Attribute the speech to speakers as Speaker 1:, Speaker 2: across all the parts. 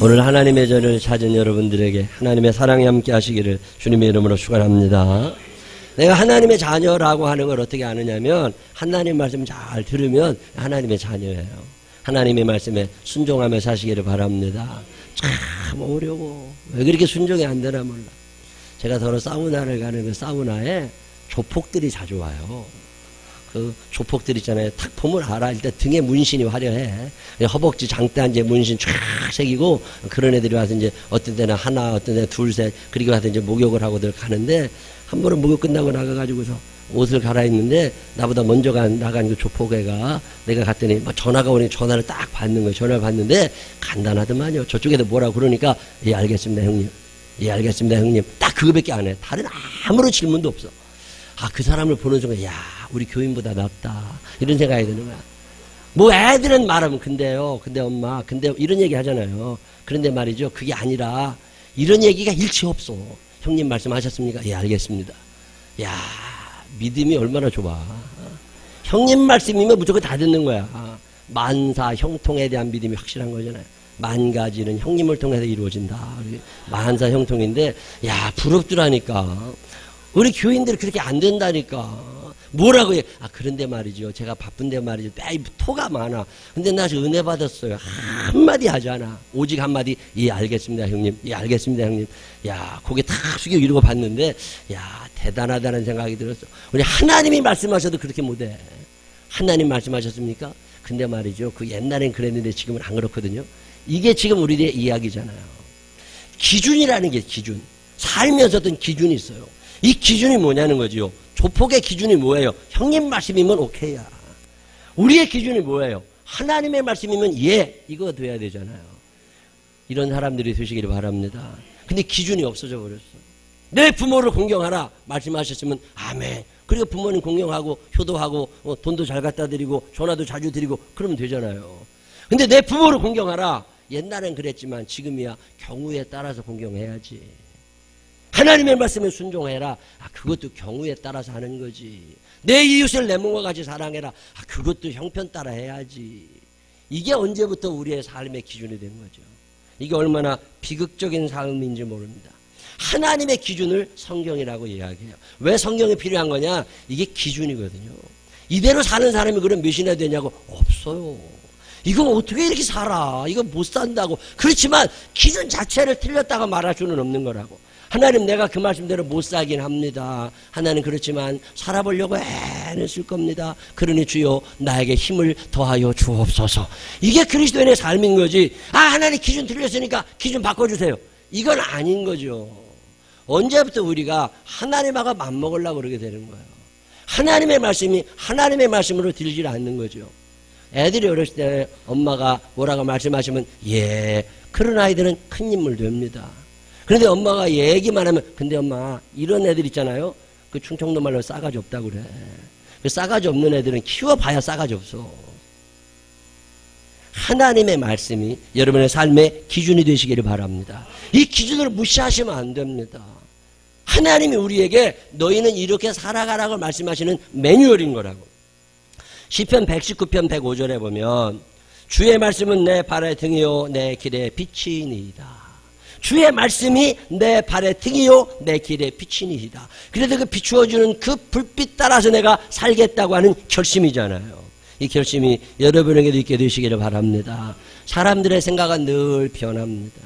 Speaker 1: 오늘 하나님의 전을 찾은 여러분들에게 하나님의 사랑이 함께 하시기를 주님의 이름으로 축원합니다. 내가 하나님의 자녀라고 하는 걸 어떻게 아느냐면 하나님 말씀 잘 들으면 하나님의 자녀예요. 하나님의 말씀에 순종하며 사시기를 바랍니다. 참 어려워. 왜 그렇게 순종이 안 되나 몰라. 제가 더러 사우나를 가는 그 사우나에 조폭들이 자주 와요. 그 조폭들 있잖아요. 탁 보면 알아. 일단 등에 문신이 화려해. 허벅지 장대한제 문신 쫙 새기고 그런 애들이 와서 이제 어떤 데는 하나, 어떤 데는 둘, 셋 그리고 와서 이제 목욕을 하고들 가는데 한 번은 목욕 끝나고 나가가지고서 옷을 갈아입는데 나보다 먼저 나간 그 조폭애가 내가 갔더니 뭐 전화가 오니 전화를 딱 받는 거예요. 전화를 받는데 간단하더만요. 저쪽에도 뭐라고 그러니까 예 알겠습니다 형님. 예 알겠습니다 형님. 딱 그거밖에 안 해. 다른 아무런 질문도 없어. 아 그 사람을 보는 순간 야 우리 교인보다 낫다 이런 생각이 드는 거야. 뭐 애들은 말하면 근데 엄마 근데 이런 얘기 하잖아요. 그런데 말이죠 그게 아니라 이런 얘기가 일치 없어. 형님 말씀하셨습니까? 예 알겠습니다. 야 믿음이 얼마나 좋아. 형님 말씀이면 무조건 다 듣는 거야. 만사 형통에 대한 믿음이 확실한 거잖아요. 만 가지는 형님을 통해서 이루어진다. 만사 형통인데 야 부럽더라니까. 우리 교인들이 그렇게 안 된다니까. 뭐라고 해? 아, 그런데 말이죠. 제가 바쁜데 말이죠. 토가 많아. 근데 나 지금 은혜 받았어요. 한마디 하잖아. 오직 한마디. 예, 알겠습니다, 형님. 예, 알겠습니다, 형님. 야, 고개 탁 숙여 이러고 봤는데, 야, 대단하다는 생각이 들었어. 우리 하나님이 말씀하셔도 그렇게 못해. 하나님 말씀하셨습니까? 근데 말이죠. 그 옛날엔 그랬는데 지금은 안 그렇거든요. 이게 지금 우리의 이야기잖아요. 기준이라는 게 기준. 살면서 어떤 기준이 있어요. 이 기준이 뭐냐는 거지요. 조폭의 기준이 뭐예요? 형님 말씀이면 오케이야. 우리의 기준이 뭐예요? 하나님의 말씀이면 예, 이거 돼야 되잖아요. 이런 사람들이 되시기를 바랍니다. 근데 기준이 없어져 버렸어. 내 부모를 공경하라 말씀하셨으면 아멘. 그리고 부모님 공경하고 효도하고 돈도 잘 갖다 드리고 전화도 자주 드리고 그러면 되잖아요. 근데 내 부모를 공경하라. 옛날엔 그랬지만 지금이야 경우에 따라서 공경해야지. 하나님의 말씀에 순종해라. 아, 그것도 경우에 따라서 하는 거지. 내 이웃을 내 몸과 같이 사랑해라. 아, 그것도 형편 따라 해야지. 이게 언제부터 우리의 삶의 기준이 된 거죠. 이게 얼마나 비극적인 삶인지 모릅니다. 하나님의 기준을 성경이라고 이야기해요. 왜 성경이 필요한 거냐? 이게 기준이거든요. 이대로 사는 사람이 그럼 몇이나 되냐고? 없어요. 이거 어떻게 이렇게 살아? 이거 못 산다고. 그렇지만 기준 자체를 틀렸다고 말할 수는 없는 거라고. 하나님 내가 그 말씀대로 못 살긴 합니다. 하나님 그렇지만 살아보려고 애는 쓸 겁니다. 그러니 주여 나에게 힘을 더하여 주옵소서. 이게 그리스도인의 삶인 거지. 아 하나님 기준 틀렸으니까 기준 바꿔주세요. 이건 아닌 거죠. 언제부터 우리가 하나님하고 맞먹으려고 그러게 되는 거예요. 하나님의 말씀이 하나님의 말씀으로 들리질 않는 거죠. 애들이 어렸을 때 엄마가 뭐라고 말씀하시면 예 그런 아이들은 큰 인물 됩니다. 그런데 엄마가 얘기만 하면 근데 엄마 이런 애들 있잖아요. 그 충청도 말로 싸가지 없다고 그래. 그 싸가지 없는 애들은 키워봐야 싸가지 없어. 하나님의 말씀이 여러분의 삶의 기준이 되시기를 바랍니다. 이 기준을 무시하시면 안 됩니다. 하나님이 우리에게 너희는 이렇게 살아가라고 말씀하시는 매뉴얼인 거라고. 시편 119편 105절에 보면 주의 말씀은 내 발의 등이요 내 길의 빛이니이다. 주의 말씀이 내 발의 등이요 내 길의 빛이니이다. 그래서 그 비추어주는 그 불빛 따라서 내가 살겠다고 하는 결심이잖아요. 이 결심이 여러분에게도 있게 되시기를 바랍니다. 사람들의 생각은 늘 변합니다.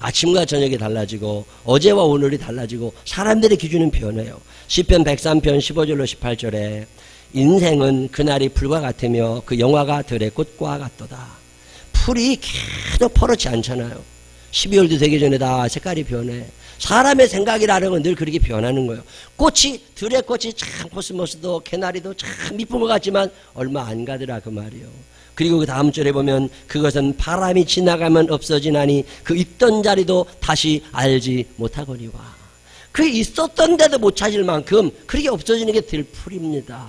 Speaker 1: 아침과 저녁이 달라지고 어제와 오늘이 달라지고 사람들의 기준은 변해요. 시편 103편 15절로 18절에 인생은 그날이 풀과 같으며 그 영화가 들의 꽃과 같도다. 풀이 계속 퍼렇지 않잖아요. 12월도 되기 전에 다 색깔이 변해. 사람의 생각이라는 건 늘 그렇게 변하는 거예요. 들의 꽃이 참 코스모스도 개나리도 참 이쁜 것 같지만 얼마 안 가더라 그 말이요. 그리고 그 다음 절에 보면 그것은 바람이 지나가면 없어지나니 그 있던 자리도 다시 알지 못하거니와. 그 있었던 데도 못 찾을 만큼 그렇게 없어지는 게 들풀입니다.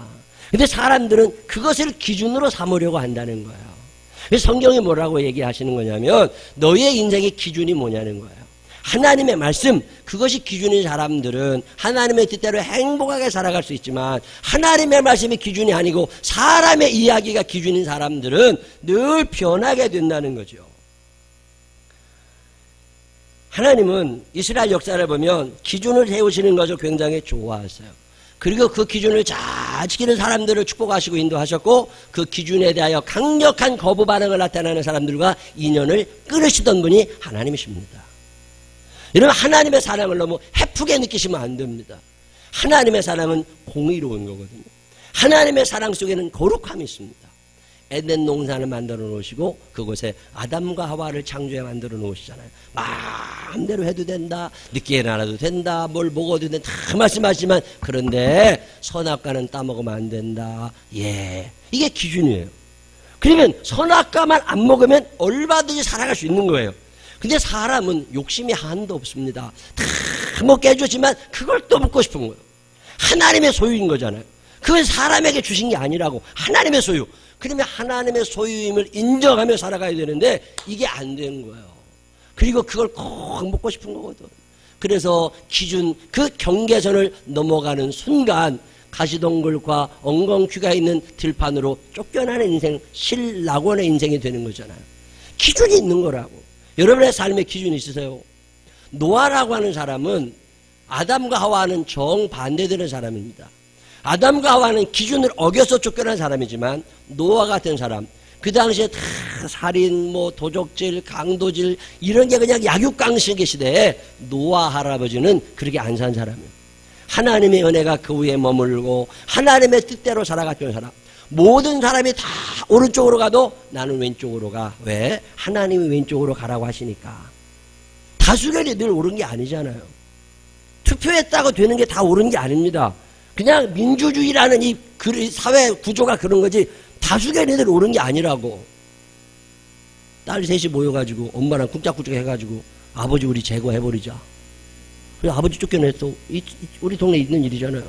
Speaker 1: 근데 사람들은 그것을 기준으로 삼으려고 한다는 거예요. 성경이 뭐라고 얘기하시는 거냐면 너희의 인생의 기준이 뭐냐는 거예요. 하나님의 말씀, 그것이 기준인 사람들은 하나님의 뜻대로 행복하게 살아갈 수 있지만 하나님의 말씀이 기준이 아니고 사람의 이야기가 기준인 사람들은 늘 변하게 된다는 거죠. 하나님은 이스라엘 역사를 보면 기준을 세우시는 것을 굉장히 좋아하세요. 그리고 그 기준을 잘 지키는 사람들을 축복하시고 인도하셨고 그 기준에 대하여 강력한 거부 반응을 나타내는 사람들과 인연을 끊으시던 분이 하나님이십니다. 여러분, 하나님의 사랑을 너무 해프게 느끼시면 안 됩니다. 하나님의 사랑은 공의로운 거거든요. 하나님의 사랑 속에는 거룩함이 있습니다. 에덴 농산을 만들어 놓으시고 그곳에 아담과 하와를 창조해 만들어 놓으시잖아요. 마음대로 해도 된다, 늦게 일어나도 된다, 뭘 먹어도 된다 다 말씀하시지만 그런데 선악과는 따먹으면 안 된다. 예, 이게 기준이에요. 그러면 선악과만 안 먹으면 얼마든지 살아갈 수 있는 거예요. 근데 사람은 욕심이 한도 없습니다. 다 먹게 해주지만 그걸 또 먹고 싶은 거예요. 하나님의 소유인 거잖아요. 그건 사람에게 주신 게 아니라고. 하나님의 소유. 그러면 하나님의 소유임을 인정하며 살아가야 되는데 이게 안 된 거예요. 그리고 그걸 꼭 먹고 싶은 거거든. 그래서 기준, 그 경계선을 넘어가는 순간 가시동굴과 엉겅퀴가 있는 들판으로 쫓겨나는 인생, 실낙원의 인생이 되는 거잖아요. 기준이 있는 거라고. 여러분의 삶에 기준이 있으세요? 노아라고 하는 사람은 아담과 하와는 정반대되는 사람입니다. 아담과 하와는 기준을 어겨서 쫓겨난 사람이지만 노아 같은 사람, 그 당시에 다 살인, 도적질, 강도질 이런 게 그냥 약육강식의 시대에 노아 할아버지는 그렇게 안 산 사람이에요. 하나님의 은혜가 그 위에 머물고 하나님의 뜻대로 살아갔던 사람. 모든 사람이 다 오른쪽으로 가도 나는 왼쪽으로 가. 왜? 하나님이 왼쪽으로 가라고 하시니까. 다수결이 늘 옳은 게 아니잖아요. 투표했다고 되는 게 다 옳은 게 아닙니다. 그냥 민주주의라는 이 사회 구조가 그런 거지 다수결이 늘 옳은 게 아니라고. 딸 셋이 모여가지고 엄마랑 쿵짝쿵짝 해가지고 아버지 우리 제거해버리자. 그래서 아버지 쫓겨냈어. 우리 동네에 있는 일이잖아요.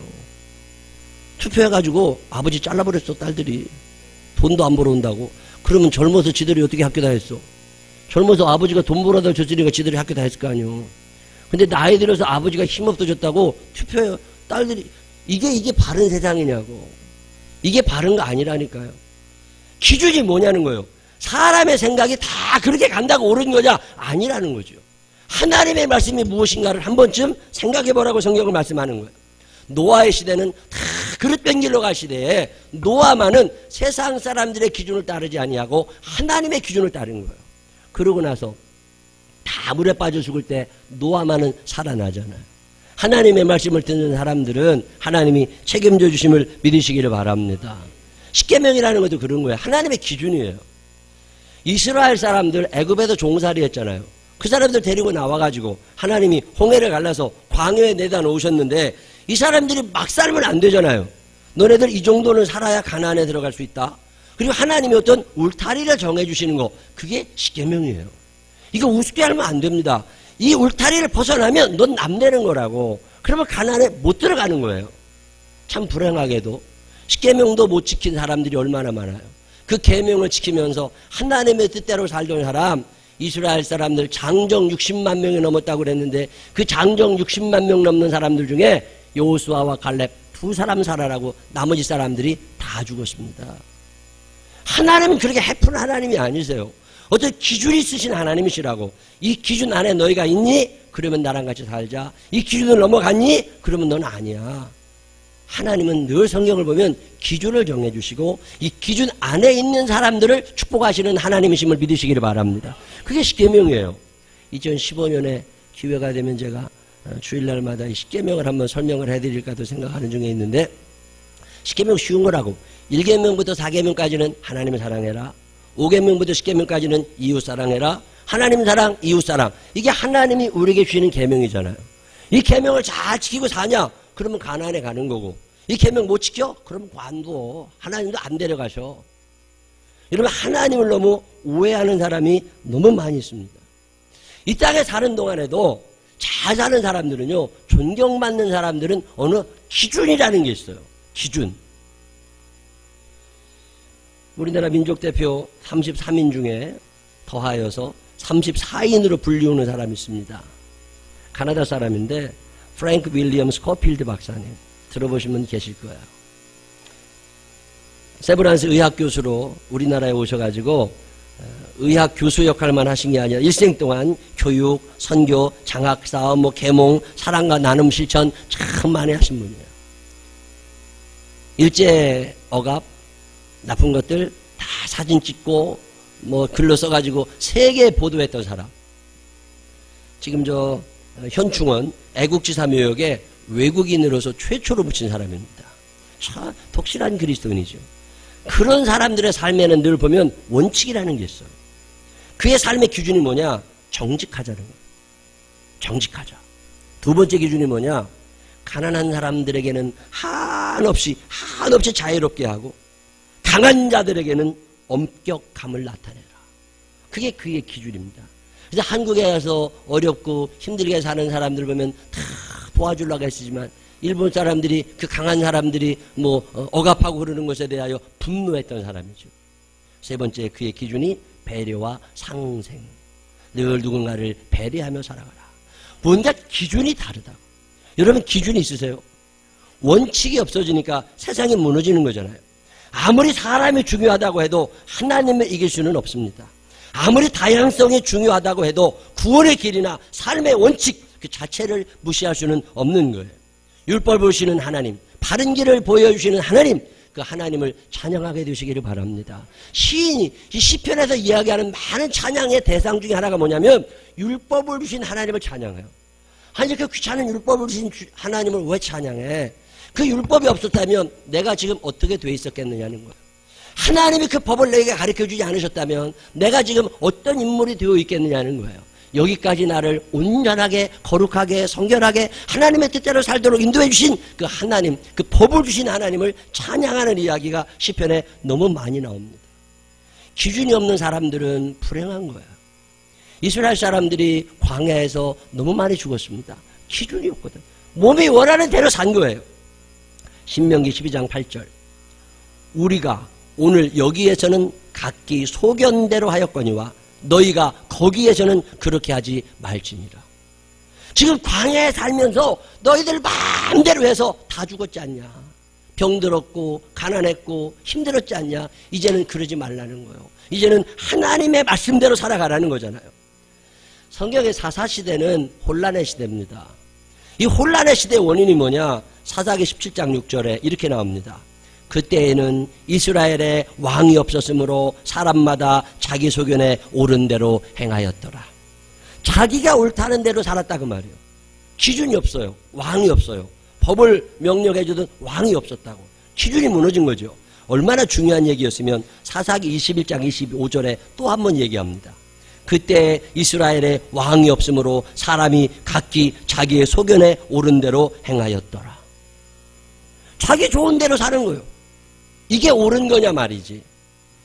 Speaker 1: 투표해가지고 아버지 잘라버렸어. 딸들이 돈도 안 벌어온다고. 그러면 젊어서 지들이 어떻게 학교 다녔어? 젊어서 아버지가 돈 벌어다 줬으니까 지들이 학교 다녔을 거 아니에요. 근데 나이 들어서 아버지가 힘없어졌다고 투표해. 딸들이 이게 바른 세상이냐고. 이게 바른 거 아니라니까요. 기준이 뭐냐는 거예요. 사람의 생각이 다 그렇게 간다고 옳은 거냐? 아니라는 거죠. 하나님의 말씀이 무엇인가를 한 번쯤 생각해보라고 성경을 말씀하는 거예요. 노아의 시대는 다 그릇 뺀 길로 갈 시대에 노아만은 세상 사람들의 기준을 따르지 아니하고 하나님의 기준을 따른 거예요. 그러고 나서 다 물에 빠져 죽을 때 노아만은 살아나잖아요. 하나님의 말씀을 듣는 사람들은 하나님이 책임져 주심을 믿으시기를 바랍니다. 십계명이라는 것도 그런 거예요. 하나님의 기준이에요. 이스라엘 사람들 애굽에서 종살이 했잖아요. 그 사람들 데리고 나와가지고 하나님이 홍해를 갈라서 광야에 내다 놓으셨는데 이 사람들이 막 살면 안 되잖아요. 너네들 이 정도는 살아야 가나안에 들어갈 수 있다. 그리고 하나님이 어떤 울타리를 정해주시는 거, 그게 십계명이에요. 이거 우습게 하면 안 됩니다. 이 울타리를 벗어나면 넌 남되는 거라고. 그러면 가나안에 못 들어가는 거예요. 참 불행하게도 십계명도 못 지킨 사람들이 얼마나 많아요. 그 계명을 지키면서 하나님의 뜻대로 살던 사람, 이스라엘 사람들 장정 60만 명이 넘었다고 그랬는데 그 장정 60만 명 넘는 사람들 중에 여호수아와 갈렙 두 사람 살아라고 나머지 사람들이 다 죽었습니다. 하나님은 그렇게 해픈 하나님이 아니세요. 어떤 기준이 있으신 하나님이시라고. 이 기준 안에 너희가 있니? 그러면 나랑 같이 살자. 이 기준을 넘어갔니? 그러면 넌 아니야. 하나님은 늘 성경을 보면 기준을 정해주시고 이 기준 안에 있는 사람들을 축복하시는 하나님이심을 믿으시기를 바랍니다. 그게 십계명이에요. 2015년에 기회가 되면 제가 주일날마다 이 십계명을 한번 설명을 해드릴까도 생각하는 중에 있는데, 십계명 쉬운 거라고. 1계명부터 4계명까지는 하나님을 사랑해라. 5계명부터 10계명까지는 이웃 사랑해라. 하나님 사랑, 이웃 사랑. 이게 하나님이 우리에게 주시는 계명이잖아요. 이 계명을 잘 지키고 사냐? 그러면 가나안에 가는 거고. 이 계명 못 지켜? 그러면 관둬. 하나님도 안 데려가셔. 여러분, 하나님을 너무 오해하는 사람이 너무 많이 있습니다. 이 땅에 사는 동안에도 잘 사는 사람들은요, 존경받는 사람들은 어느 기준이라는 게 있어요. 기준. 우리나라 민족대표 33인 중에 더하여서 34인으로 불리우는 사람이 있습니다. 카나다 사람인데 프랭크 윌리엄 스코필드 박사님 들어보신 분 계실 거예요. 세브란스 의학 교수로 우리나라에 오셔가지고 의학 교수 역할만 하신 게 아니라 일생 동안 교육, 선교, 장학사업, 계몽, 사랑과 나눔 실천 참 많이 하신 분이에요. 일제 억압, 나쁜 것들 다 사진 찍고 글로 써가지고 세계에 보도했던 사람. 지금 현충원 애국지사 묘역에 외국인으로서 최초로 붙인 사람입니다. 참 독실한 그리스도인이죠. 그런 사람들의 삶에는 늘 보면 원칙이라는 게 있어요. 그의 삶의 기준이 뭐냐? 정직하자는 거예요. 정직하자. 두 번째 기준이 뭐냐? 가난한 사람들에게는 한없이 자유롭게 하고 강한 자들에게는 엄격함을 나타내라. 그게 그의 기준입니다. 그래서 한국에 가서 어렵고 힘들게 사는 사람들 보면 다 도와주려고 했지만 일본 사람들이 그 강한 사람들이 억압하고 그러는 것에 대하여 분노했던 사람이죠. 세 번째 그의 기준이 배려와 상생. 늘 누군가를 배려하며 살아가라. 뭔가 기준이 다르다고. 여러분 기준이 있으세요? 원칙이 없어지니까 세상이 무너지는 거잖아요. 아무리 사람이 중요하다고 해도 하나님을 이길 수는 없습니다. 아무리 다양성이 중요하다고 해도 구원의 길이나 삶의 원칙 그 자체를 무시할 수는 없는 거예요. 율법을 보시는 하나님, 바른 길을 보여주시는 하나님, 그 하나님을 찬양하게 되시기를 바랍니다. 시인이 이 시편에서 이야기하는 많은 찬양의 대상 중에 하나가 뭐냐면 율법을 주신 하나님을 찬양해요. 아니 그 귀찮은 율법을 주신 하나님을 왜 찬양해? 그 율법이 없었다면 내가 지금 어떻게 돼 있었겠느냐는 거예요. 하나님이 그 법을 내게 가르쳐주지 않으셨다면 내가 지금 어떤 인물이 되어 있겠느냐는 거예요. 여기까지 나를 온전하게 거룩하게 성결하게 하나님의 뜻대로 살도록 인도해 주신 그 하나님, 그 법을 주신 하나님을 찬양하는 이야기가 시편에 너무 많이 나옵니다. 기준이 없는 사람들은 불행한 거예요. 이스라엘 사람들이 광야에서 너무 많이 죽었습니다. 기준이 없거든. 몸이 원하는 대로 산 거예요. 신명기 12장 8절 우리가 오늘 여기에서는 각기 소견대로 하였거니와 너희가 거기에서는 그렇게 하지 말지니라. 지금 광야에 살면서 너희들 마음대로 해서 다 죽었지 않냐. 병들었고 가난했고 힘들었지 않냐. 이제는 그러지 말라는 거예요. 이제는 하나님의 말씀대로 살아가라는 거잖아요. 성경의 사사시대는 혼란의 시대입니다. 이 혼란의 시대의 원인이 뭐냐. 사사기 17장 6절에 이렇게 나옵니다. 그때에는 이스라엘에 왕이 없었으므로 사람마다 자기 소견에 옳은 대로 행하였더라. 자기가 옳다는 대로 살았다 그 말이에요. 기준이 없어요. 왕이 없어요. 법을 명령해주던 왕이 없었다고. 기준이 무너진 거죠. 얼마나 중요한 얘기였으면 사사기 21장 25절에 또 한 번 얘기합니다. 그때 이스라엘에 왕이 없으므로 사람이 각기 자기의 소견에 옳은 대로 행하였더라. 자기 좋은 대로 사는 거예요. 이게 옳은 거냐 말이지.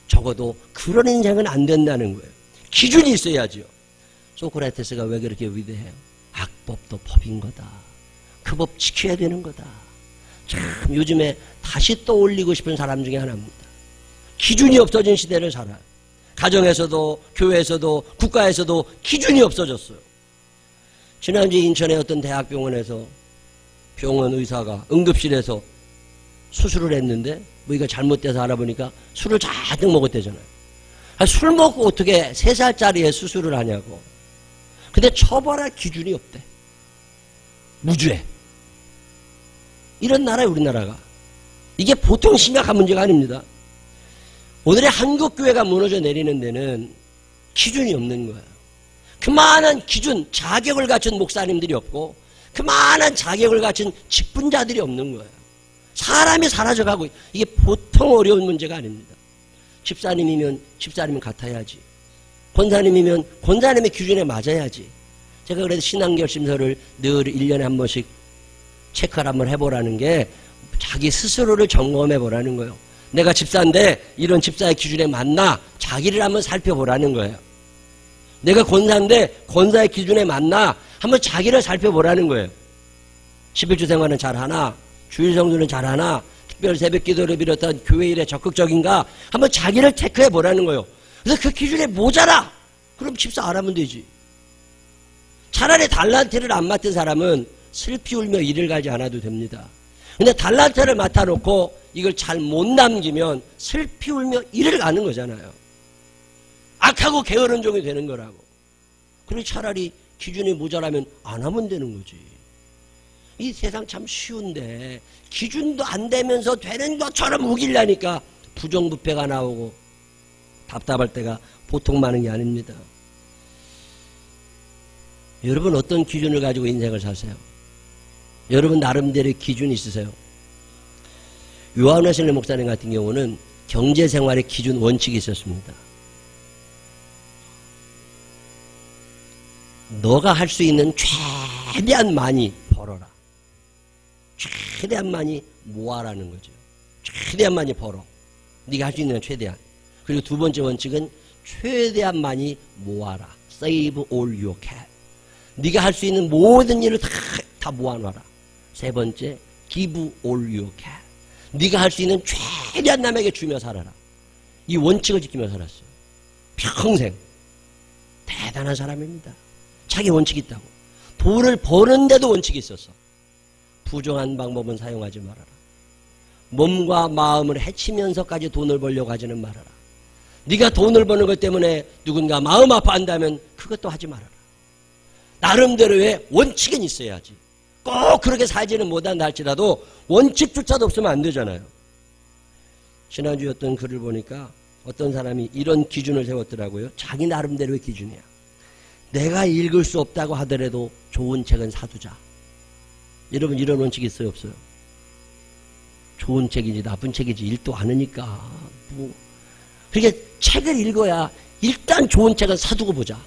Speaker 1: 적어도 그런 인생은 안 된다는 거예요. 기준이 있어야죠. 소크라테스가 왜 그렇게 위대해요? 악법도 법인 거다. 그 법 지켜야 되는 거다. 참 요즘에 다시 떠올리고 싶은 사람 중에 하나입니다. 기준이 없어진 시대를 살아요. 가정에서도 교회에서도 국가에서도 기준이 없어졌어요. 지난주에 인천의 어떤 대학병원에서 병원 의사가 응급실에서 수술을 했는데 이거 잘못돼서 알아보니까 술을 잔뜩 먹었대잖아요. 술 먹고 어떻게 3살짜리에 수술을 하냐고. 근데 처벌할 기준이 없대. 무죄. 이런 나라에 우리나라가. 이게 보통 심각한 문제가 아닙니다. 오늘의 한국교회가 무너져 내리는 데는 기준이 없는 거예요. 그만한 기준, 자격을 갖춘 목사님들이 없고 그만한 자격을 갖춘 직분자들이 없는 거예요. 사람이 사라져가고 이게 보통 어려운 문제가 아닙니다. 집사님이면 집사님 같아야지. 권사님이면 권사님의 기준에 맞아야지. 제가 그래도 신앙결심서를 늘 1년에 한 번씩 체크를 한번 해보라는 게 자기 스스로를 점검해보라는 거예요. 내가 집사인데 이런 집사의 기준에 맞나? 자기를 한번 살펴보라는 거예요. 내가 권사인데 권사의 기준에 맞나? 한번 자기를 살펴보라는 거예요. 11주 생활은 잘하나? 주일 성수는 잘하나? 특별 새벽 기도를 비롯한 교회 일에 적극적인가? 한번 자기를 체크해보라는 거예요. 그래서 그 기준에 모자라! 그럼 집사 안 하면 되지. 차라리 달란트를 안 맡은 사람은 슬피 울며 일을 가지 않아도 됩니다. 근데 달란트를 맡아놓고 이걸 잘 못 남기면 슬피 울며 일을 가는 거잖아요. 악하고 게으른 종이 되는 거라고. 그리고 차라리 기준이 모자라면 안 하면 되는 거지. 이 세상 참 쉬운데 기준도 안 되면서 되는 것처럼 우기려니까 부정부패가 나오고 답답할 때가 보통 많은 게 아닙니다. 여러분 어떤 기준을 가지고 인생을 사세요? 여러분 나름대로의 기준이 있으세요? 요한 웨슬리 목사님 같은 경우는 경제생활의 기준 원칙이 있었습니다. 너가 할 수 있는 최대한 많이 벌어라. 최대한 많이 모아라는 거죠. 최대한 많이 벌어. 네가 할 수 있는 건 최대한. 그리고 두 번째 원칙은 최대한 많이 모아라. Save all you can. 네가 할 수 있는 모든 일을 다 모아놔라. 세 번째, Give all you can. 네가 할 수 있는 최대한 남에게 주며 살아라. 이 원칙을 지키며 살았어요. 평생. 대단한 사람입니다. 자기 원칙이 있다고. 돈을 버는데도 원칙이 있었어. 부정한 방법은 사용하지 말아라. 몸과 마음을 해치면서까지 돈을 벌려고 하지는 말아라. 네가 돈을 버는 것 때문에 누군가 마음 아파한다면 그것도 하지 말아라. 나름대로의 원칙은 있어야지. 꼭 그렇게 살지는 못한다 할지라도 원칙조차도 없으면 안 되잖아요. 지난주에 어떤 글을 보니까 어떤 사람이 이런 기준을 세웠더라고요. 자기 나름대로의 기준이야. 내가 읽을 수 없다고 하더라도 좋은 책은 사두자. 여러분 이런 원칙이 있어요 없어요? 좋은 책이지 나쁜 책이지 읽도 않으니까 뭐. 그러니까 책을 읽어야 일단 좋은 책은 사두고 보자.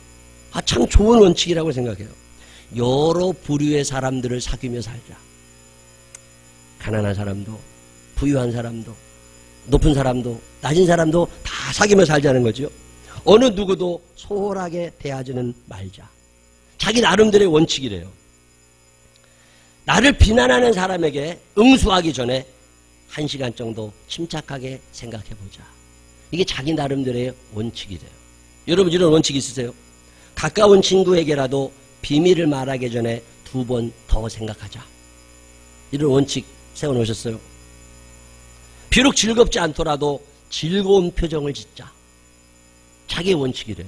Speaker 1: 아, 참 좋은 원칙이라고 생각해요. 여러 부류의 사람들을 사귀며 살자. 가난한 사람도 부유한 사람도 높은 사람도 낮은 사람도 다 사귀며 살자는 거죠. 어느 누구도 소홀하게 대하지는 말자. 자기 나름대로의 원칙이래요. 나를 비난하는 사람에게 응수하기 전에 1시간 정도 침착하게 생각해보자. 이게 자기 나름대로의 원칙이래요. 여러분 이런 원칙 있으세요? 가까운 친구에게라도 비밀을 말하기 전에 2번 더 생각하자. 이런 원칙 세워놓으셨어요? 비록 즐겁지 않더라도 즐거운 표정을 짓자. 자기의 원칙이래요.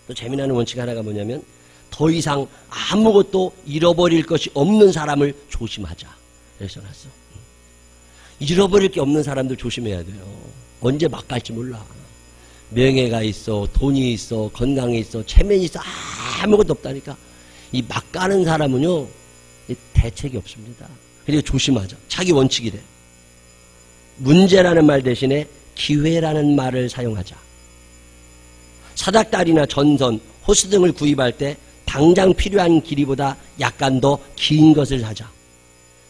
Speaker 1: 또 재미나는 원칙 하나가 뭐냐면 더 이상 아무것도 잃어버릴 것이 없는 사람을 조심하자. 이렇게 써놨어. 잃어버릴 게 없는 사람들 조심해야 돼요. 언제 막 갈지 몰라. 명예가 있어, 돈이 있어, 건강이 있어, 체면이 있어, 아무것도 없다니까. 이 막 가는 사람은요 대책이 없습니다. 그리고 조심하자. 자기 원칙이래. 문제라는 말 대신에 기회라는 말을 사용하자. 사닥다리나 전선, 호스 등을 구입할 때 당장 필요한 길이보다 약간 더 긴 것을 사자.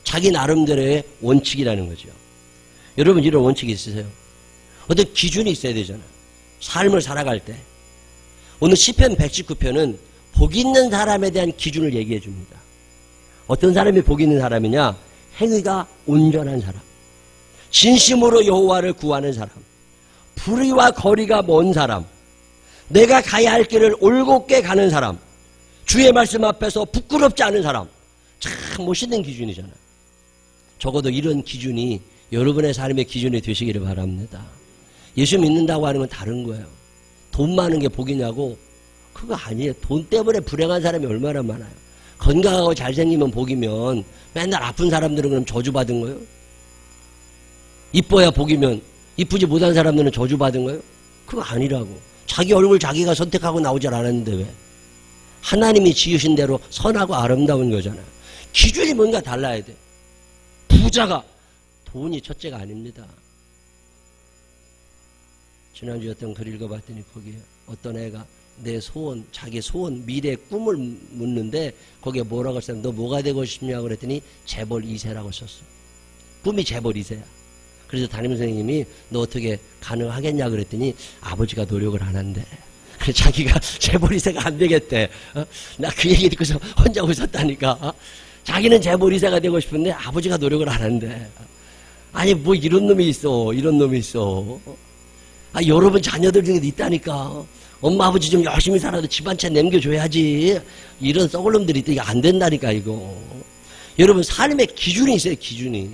Speaker 1: 자기 나름대로의 원칙이라는 거죠. 여러분 이런 원칙이 있으세요? 어떤 기준이 있어야 되잖아요. 삶을 살아갈 때. 오늘 시편 119편은 복 있는 사람에 대한 기준을 얘기해 줍니다. 어떤 사람이 복 있는 사람이냐? 행위가 온전한 사람, 진심으로 여호와를 구하는 사람, 불의와 거리가 먼 사람, 내가 가야 할 길을 올곧게 가는 사람, 주의 말씀 앞에서 부끄럽지 않은 사람. 참 멋있는 기준이잖아요. 적어도 이런 기준이 여러분의 삶의 기준이 되시기를 바랍니다. 예수 믿는다고 하는 건 다른 거예요. 돈 많은 게 복이냐고? 그거 아니에요. 돈 때문에 불행한 사람이 얼마나 많아요. 건강하고 잘생기면 복이면 맨날 아픈 사람들은 그럼 저주받은 거예요? 이뻐야 복이면 이쁘지 못한 사람들은 저주받은 거예요? 그거 아니라고. 자기 얼굴 자기가 선택하고 나오질 않았는데 왜? 하나님이 지으신 대로 선하고 아름다운 거잖아요. 기준이 뭔가 달라야 돼. 부자가 돈이 첫째가 아닙니다. 지난주에 어떤 글 읽어봤더니 거기에 어떤 애가 내 소원, 자기 소원, 미래의 꿈을 묻는데 거기에 뭐라고 썼어요? 너 뭐가 되고 싶냐고 그랬더니 재벌 2세라고 썼어. 꿈이 재벌 2세야. 그래서 담임선생님이 너 어떻게 가능하겠냐 그랬더니 아버지가 노력을 안 한대. 그래서 자기가 재벌 2세가 안 되겠대. 나 그 얘기 듣고서 혼자 웃었다니까. 자기는 재벌 2세가 되고 싶은데 아버지가 노력을 안 한대. 아니 뭐 이런 놈이 있어. 이런 놈이 있어. 아, 여러분 자녀들 중에도 있다니까. 엄마 아버지 좀 열심히 살아도 집 한 채 남겨줘야지. 이런 썩을 놈들이 있다. 이거 안 된다니까 이거. 여러분 삶의 기준이 있어요. 기준이.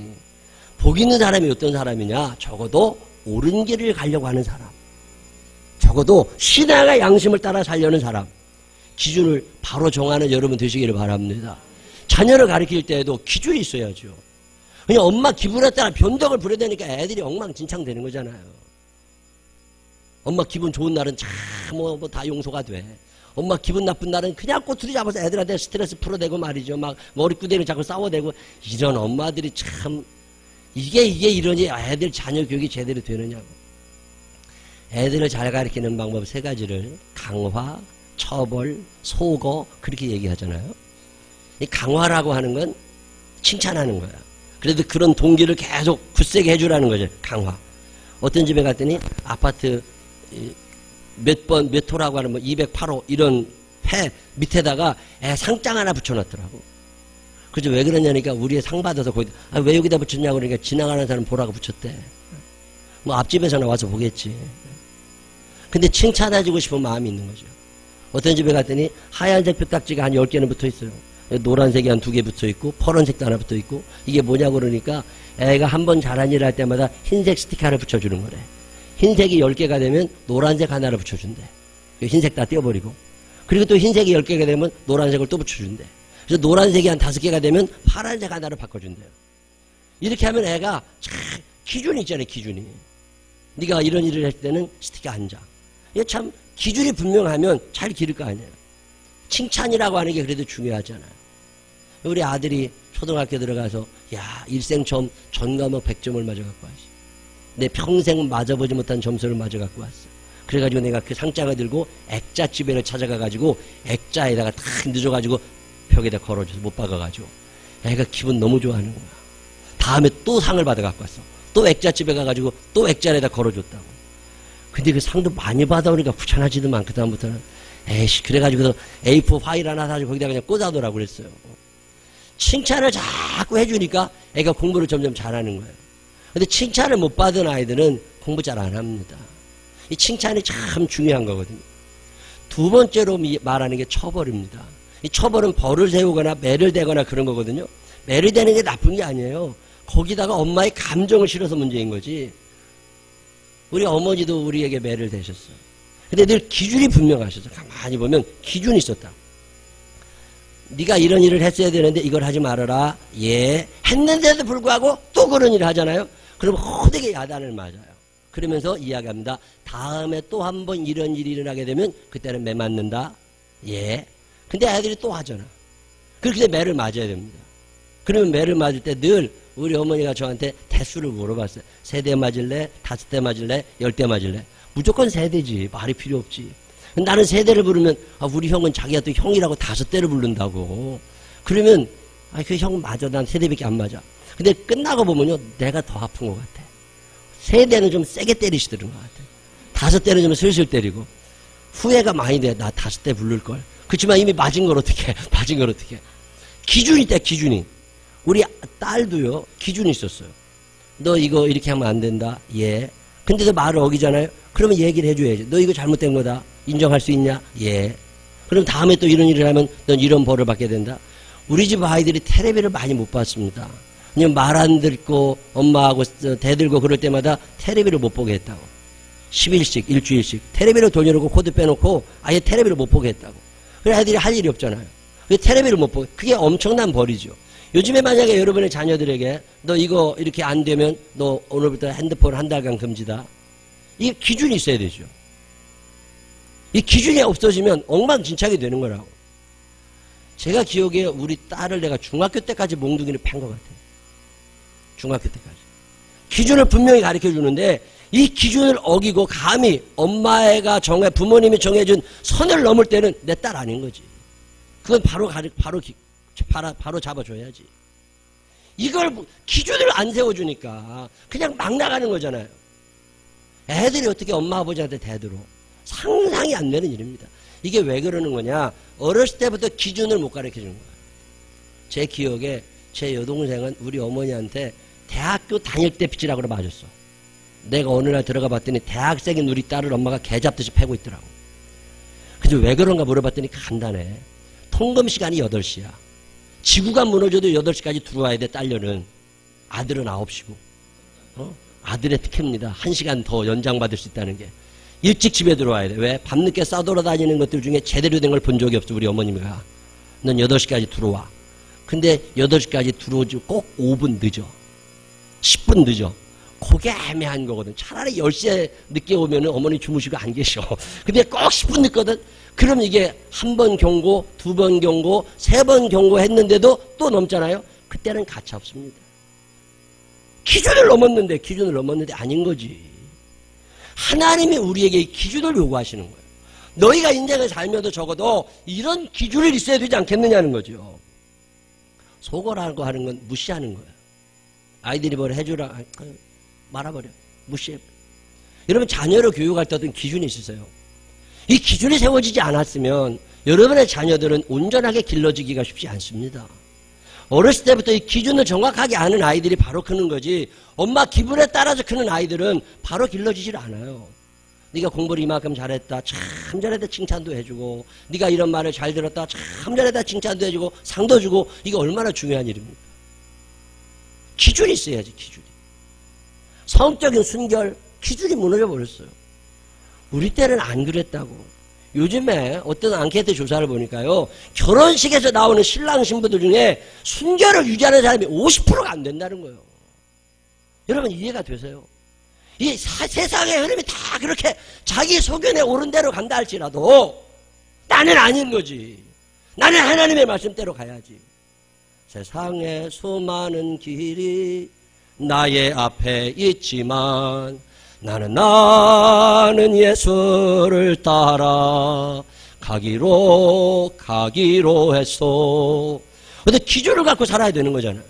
Speaker 1: 복 있는 사람이 어떤 사람이냐. 적어도 옳은 길을 가려고 하는 사람. 적어도 신앙의 양심을 따라 살려는 사람, 기준을 바로 정하는 여러분 되시기를 바랍니다. 자녀를 가르칠 때에도 기준이 있어야죠. 그냥 엄마 기분에 따라 변덕을 부려대니까 애들이 엉망진창 되는 거잖아요. 엄마 기분 좋은 날은 참 다 용서가 돼. 엄마 기분 나쁜 날은 그냥 꼬투리 잡아서 애들한테 스트레스 풀어대고 말이죠. 막 머리끄댕이 자꾸 싸워대고. 이런 엄마들이 참 이게 이러니 애들 자녀 교육이 제대로 되느냐고. 애들을 잘 가르치는 방법 3가지를 강화, 처벌, 소거 그렇게 얘기하잖아요. 이 강화라고 하는 건 칭찬하는 거야. 그래도 그런 동기를 계속 굳세게 해주라는 거죠. 강화. 어떤 집에 갔더니 아파트 몇 호라고 하는 208호 이런 회 밑에다가 애 상장 하나 붙여놨더라고. 그래서 왜 그러냐니까 우리 상 받아서 거기 왜 여기다 붙였냐고 그러니까 지나가는 사람 보라고 붙였대. 뭐 앞집에서 나와서 보겠지. 근데 칭찬해주고 싶은 마음이 있는 거죠. 어떤 집에 갔더니 하얀색 뼈딱지가 한 10개는 붙어 있어요. 노란색이 한 2개 붙어 있고 파란색도 하나 붙어 있고 이게 뭐냐고 그러니까 애가 한 번 잘한 일 할 때마다 흰색 스티커 하나 붙여주는 거래. 흰색이 10개가 되면 노란색 하나를 붙여준대. 흰색 다 떼어버리고. 그리고 또 흰색이 10개가 되면 노란색을 또 붙여준대. 그래서 노란색이 한 5개가 되면 파란색 하나를 바꿔준대요. 이렇게 하면 애가 참 기준이 있잖아요. 기준이. 네가 이런 일을 할 때는 스티커 한 장. 이게 참 기준이 분명하면 잘 기를 거 아니에요. 칭찬이라고 하는 게 그래도 중요하잖아요. 우리 아들이 초등학교 들어가서 야 일생 처음 전 과목 100점을 맞아갖고 왔어. 내 평생 맞아보지 못한 점수를 맞아갖고 왔어. 그래가지고 내가 그 상장을 들고 액자집에를 찾아가가지고 액자에다가 탁 늦어가지고 벽에다 걸어줘서 못 박아가지고 애가 기분 너무 좋아하는 거야. 다음에 또 상을 받아갖고 왔어. 또 액자집에 가가지고 또 액자에다 걸어줬다고. 근데 그 상도 많이 받아오니까 귀찮아지더만 그 다음부터는 에이씨 그래가지고 A4 파일 하나 사가지고 거기다 그냥 꽂아두라고 그랬어요. 칭찬을 자꾸 해주니까 애가 공부를 점점 잘하는 거예요. 근데 칭찬을 못 받은 아이들은 공부 잘 안 합니다. 이 칭찬이 참 중요한 거거든요. 2번째로 말하는 게 처벌입니다. 이 처벌은 벌을 세우거나 매를 대거나 그런 거거든요. 매를 대는 게 나쁜 게 아니에요. 거기다가 엄마의 감정을 실어서 문제인 거지. 우리 어머니도 우리에게 매를 대셨어요. 근데 늘 기준이 분명하셨어. 가만히 보면 기준이 있었다. 네가 이런 일을 했어야 되는데 이걸 하지 말아라. 예. 했는데도 불구하고 또 그런 일을 하잖아요. 그럼 호되게 야단을 맞아요. 그러면서 이야기합니다. 다음에 또 한 번 이런 일이 일어나게 되면 그때는 매 맞는다. 예. 근데 아이들이 또 하잖아. 그렇게 매를 맞아야 됩니다. 그러면 매를 맞을 때 늘 우리 어머니가 저한테 대수를 물어봤어요. 3대 맞을래? 5대 맞을래? 10대 맞을래? 무조건 3대지. 말이 필요 없지. 나는 3대를 부르면 우리 형은 자기가 또 형이라고 5대를 부른다고. 그러면 그 형 맞아. 난 3대밖에 안 맞아. 근데 끝나고 보면요. 내가 더 아픈 것 같아. 3대는 좀 세게 때리시더는 것 같아. 5대는 좀 슬슬 때리고. 후회가 많이 돼. 나 5대 부를걸. 그렇지만 이미 맞은 걸 어떻게 해. 맞은 걸 어떻게 해. 기준이 있다. 기준이. 우리 딸도요. 기준이 있었어요. 너 이거 이렇게 하면 안 된다. 예. 근데도 말을 어기잖아요. 그러면 얘기를 해줘야지. 너 이거 잘못된 거다. 인정할 수 있냐? 예. 그럼 다음에 또 이런 일을 하면 넌 이런 벌을 받게 된다. 우리 집 아이들이 텔레비를 많이 못 봤습니다. 그냥 말 안 듣고 엄마하고 대들고 그럴 때마다 텔레비를 못 보게 했다고. 10일씩 일주일씩 텔레비를 돌려놓고 코드 빼놓고 아예 텔레비를 못 보게 했다고. 그래 아이들이 할 일이 없잖아요. 텔레비를 못 보게. 그게 엄청난 벌이죠. 요즘에 만약에 여러분의 자녀들에게 너 이거 이렇게 안 되면 너 오늘부터 핸드폰 한 달간 금지다. 이 기준이 있어야 되죠. 이 기준이 없어지면 엉망진창이 되는 거라고. 제가 기억에 우리 딸을 내가 중학교 때까지 몽둥이를 팬 것 같아요. 중학교 때까지. 기준을 분명히 가르쳐 주는데 이 기준을 어기고 감히 엄마가 부모님이 정해준 선을 넘을 때는 내 딸 아닌 거지. 그건 바로 잡아줘야지. 이걸 기준을 안 세워주니까 그냥 막 나가는 거잖아요. 애들이 어떻게 엄마 아버지한테 대들어. 상상이 안 되는 일입니다. 이게 왜 그러는 거냐. 어렸을 때부터 기준을 못 가르쳐 주는 거예요. 제 기억에 제 여동생은 우리 어머니한테 대학교 다닐 때 빚이라고 맞았어. 내가 어느 날 들어가 봤더니 대학생인 우리 딸을 엄마가 개 잡듯이 패고 있더라고. 근데 왜 그런가 물어봤더니 간단해. 통금 시간이 8시야. 지구가 무너져도 8시까지 들어와야 돼. 딸려는. 아들은 9시고. 아들의 특혜입니다. 1시간 더 연장받을 수 있다는 게. 일찍 집에 들어와야 돼. 왜? 밤늦게 싸돌아다니는 것들 중에 제대로 된 걸 본 적이 없어. 우리 어머니가. 넌 8시까지 들어와. 근데 8시까지 들어오지 꼭 5분 늦어. 10분 늦어. 그게 애매한 거거든. 차라리 10시에 늦게 오면 어머니 주무시고 안 계셔. 근데 꼭 10분 늦거든. 그럼 이게 한 번 경고, 2번 경고, 3번 경고했는데도 또 넘잖아요. 그때는 가차 없습니다. 기준을 넘었는데 아닌 거지. 하나님이 우리에게 기준을 요구하시는 거예요. 너희가 인생을 살면서 적어도 이런 기준을 있어야 되지 않겠느냐는 거죠. 속어라고 하는 건 무시하는 거예요. 아이들이 뭘 해주라 말아버려. 무시해. 여러분 자녀를 교육할 때 어떤 기준이 있으세요. 이 기준이 세워지지 않았으면 여러분의 자녀들은 온전하게 길러지기가 쉽지 않습니다. 어렸을 때부터 이 기준을 정확하게 아는 아이들이 바로 크는 거지, 엄마 기분에 따라서 크는 아이들은 바로 길러지질 않아요. 네가 공부를 이만큼 잘했다, 참 잘했다 칭찬도 해주고, 네가 이런 말을 잘 들었다, 참 잘했다 칭찬도 해주고, 상도 주고, 이게 얼마나 중요한 일입니까? 기준이 있어야지. 기준이. 성적인 순결, 기준이 무너져 버렸어요. 우리 때는 안 그랬다고. 요즘에 어떤 앙케이트 조사를 보니까요, 결혼식에서 나오는 신랑 신부들 중에 순결을 유지하는 사람이 50%가 안 된다는 거예요. 여러분 이해가 되세요? 이 세상의 흐름이 다 그렇게 자기 소견에 옳은 대로 간다 할지라도 나는 아닌 거지. 나는 하나님의 말씀대로 가야지. 세상에 수많은 길이 나의 앞에 있지만 나는 예수를 따라 가기로 했소. 근데 기준을 갖고 살아야 되는 거잖아요.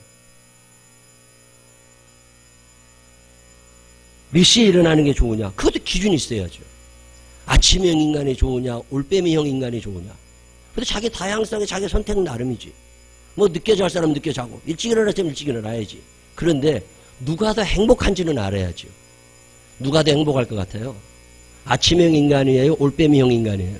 Speaker 1: 몇 시에 일어나는 게 좋으냐? 그것도 기준이 있어야죠. 아침형 인간이 좋으냐? 올빼미형 인간이 좋으냐? 근데 자기 다양성에 자기 선택 나름이지. 뭐 늦게 잘 사람 늦게 자고 일찍 일어났으면 일찍 일어나야지. 그런데 누가 더 행복한지는 알아야죠. 누가 더 행복할 것 같아요? 아침형 인간이에요? 올빼미형 인간이에요?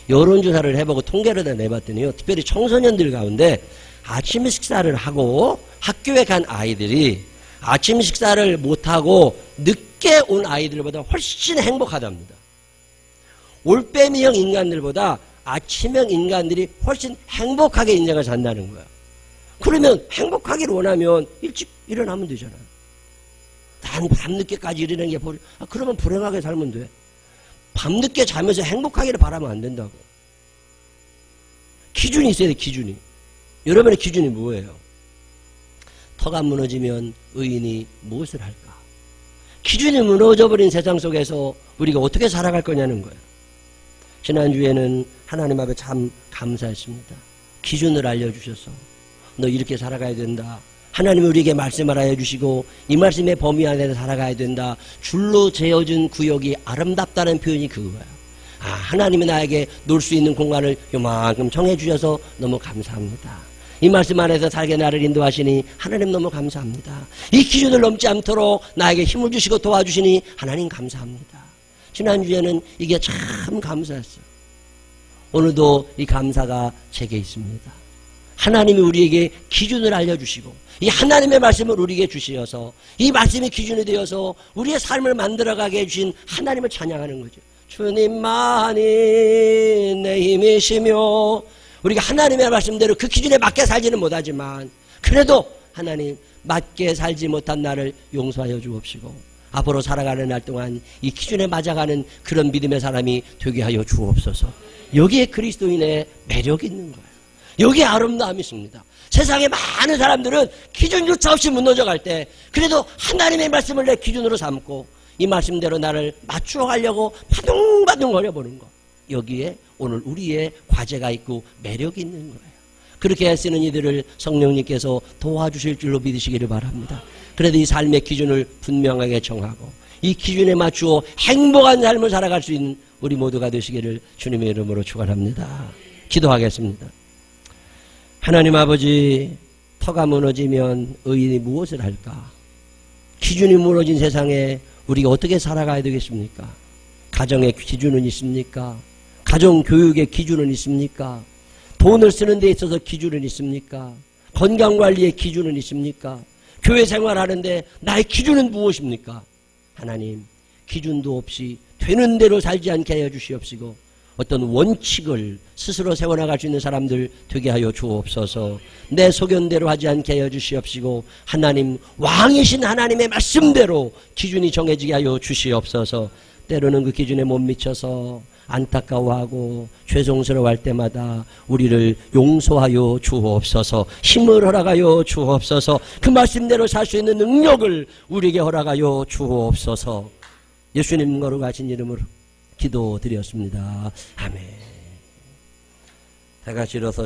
Speaker 1: 여론조사를 해보고 통계를 다 내봤더니요, 특별히 청소년들 가운데 아침 식사를 하고 학교에 간 아이들이 아침 식사를 못하고 늦게 온 아이들보다 훨씬 행복하답니다. 올빼미형 인간들보다 아침형 인간들이 훨씬 행복하게 인생을 산다는 거야. 그러면 행복하기를 원하면 일찍 일어나면 되잖아요. 난 밤늦게까지 일어나는 게 그러면 불행하게 살면 돼. 밤늦게 자면서 행복하기를 바라면 안 된다고. 기준이 있어야 돼. 기준이. 여러분의 기준이 뭐예요? 터가 무너지면 의인이 무엇을 할까? 기준이 무너져버린 세상 속에서 우리가 어떻게 살아갈 거냐는 거예요. 지난주에는 하나님 앞에 참 감사했습니다. 기준을 알려주셔서 너 이렇게 살아가야 된다. 하나님이 우리에게 말씀을 해주시고 이 말씀의 범위 안에서 살아가야 된다. 줄로 재어준 구역이 아름답다는 표현이 그거예요. 아, 하나님이 나에게 놀 수 있는 공간을 요만큼 정해주셔서 너무 감사합니다. 이 말씀 안에서 살게 나를 인도하시니 하나님 너무 감사합니다. 이 기준을 넘지 않도록 나에게 힘을 주시고 도와주시니 하나님 감사합니다. 지난주에는 이게 참 감사했어요. 오늘도 이 감사가 제게 있습니다. 하나님이 우리에게 기준을 알려주시고 이 하나님의 말씀을 우리에게 주시어서 이 말씀이 기준이 되어서 우리의 삶을 만들어가게 해주신 하나님을 찬양하는 거죠. 주님만이 내 힘이시며, 우리가 하나님의 말씀대로 그 기준에 맞게 살지는 못하지만 그래도 하나님 맞게 살지 못한 나를 용서하여 주옵시고 앞으로 살아가는 날 동안 이 기준에 맞아가는 그런 믿음의 사람이 되게 하여 주옵소서. 여기에 그리스도인의 매력이 있는 거예요. 여기에 아름다움이 있습니다. 세상에 많은 사람들은 기준조차 없이 무너져 갈 때 그래도 하나님의 말씀을 내 기준으로 삼고 이 말씀대로 나를 맞추어 가려고 파둥파둥 거려보는 거. 여기에 오늘 우리의 과제가 있고 매력이 있는 거예요. 그렇게 애쓰는 이들을 성령님께서 도와주실 줄로 믿으시기를 바랍니다. 그래도 이 삶의 기준을 분명하게 정하고 이 기준에 맞추어 행복한 삶을 살아갈 수 있는 우리 모두가 되시기를 주님의 이름으로 축원합니다. 기도하겠습니다. 하나님 아버지, 터가 무너지면 의인이 무엇을 할까? 기준이 무너진 세상에 우리가 어떻게 살아가야 되겠습니까? 가정의 기준은 있습니까? 가정교육의 기준은 있습니까? 돈을 쓰는 데 있어서 기준은 있습니까? 건강관리의 기준은 있습니까? 교회 생활하는데 나의 기준은 무엇입니까? 하나님, 기준도 없이 되는 대로 살지 않게 하여 주시옵시고 어떤 원칙을 스스로 세워나갈 수 있는 사람들 되게 하여 주옵소서. 내 소견대로 하지 않게 하여 주시옵시고 하나님 왕이신 하나님의 말씀대로 기준이 정해지게 하여 주시옵소서. 때로는 그 기준에 못 미쳐서 안타까워하고 죄송스러워할 때마다 우리를 용서하여 주옵소서. 힘을 허락하여 주옵소서. 그 말씀대로 살 수 있는 능력을 우리에게 허락하여 주옵소서. 예수님 거룩하신 이름으로 기도드렸습니다. 아멘. 다 같이 일어서